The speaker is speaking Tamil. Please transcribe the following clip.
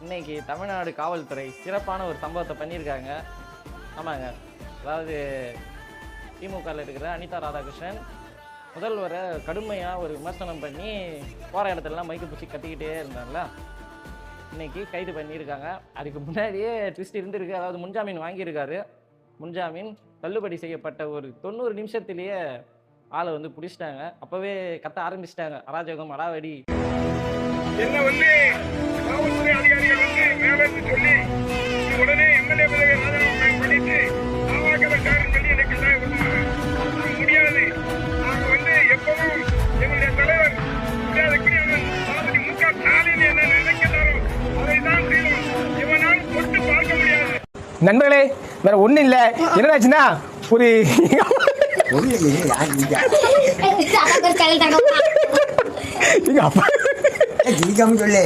இன்னைக்கு தமிழ்நாடு காவல்துறை சிறப்பான ஒரு சம்பவத்தை பண்ணியிருக்காங்க. ஆமாங்க, அதாவது திமுகவில் இருக்கிற அனிதா ராதாகிருஷ்ணன் முதல்வரை கடுமையாக ஒரு விமர்சனம் பண்ணி போகிற இடத்துலலாம் மைக்கு பிடிச்சி கத்திக்கிட்டே இருந்தாங்களா, இன்னைக்கு கைது பண்ணியிருக்காங்க. அதுக்கு முன்னாடியே ட்விஸ்ட் இருந்திருக்கு. அதாவது முன்ஜாமீன் வாங்கியிருக்காரு. முன்ஜாமீன் தள்ளுபடி செய்யப்பட்ட ஒரு 90 நிமிஷத்துலேயே ஆளை வந்து பிடிச்சிட்டாங்க. அப்போவே கத்த ஆரம்பிச்சிட்டாங்க, அராஜகம் அடாவடி. என்ன வந்து காவல்துறை அதிகாரிகள் வந்து மேலிருந்து சொல்லி உடனே எம்எல்ஏ பதவியை ராஜினாமா பண்ணிட்டு பாமகக்காரன் சொல்லி எனக்கு முடியாது. நாங்க வந்து எப்பவும் எங்களுடைய தலைவர் தளபதி மு க ஸ்டாலின் என்ன நினைக்கிறாரோ அதை தான் செய்வோம். இவனால் தொட்டு பார்க்க முடியாது. நண்பர்களே, வேற ஒண்ணும் இல்ல. என்னடாச்சுன்னா ஒரு சொல்லு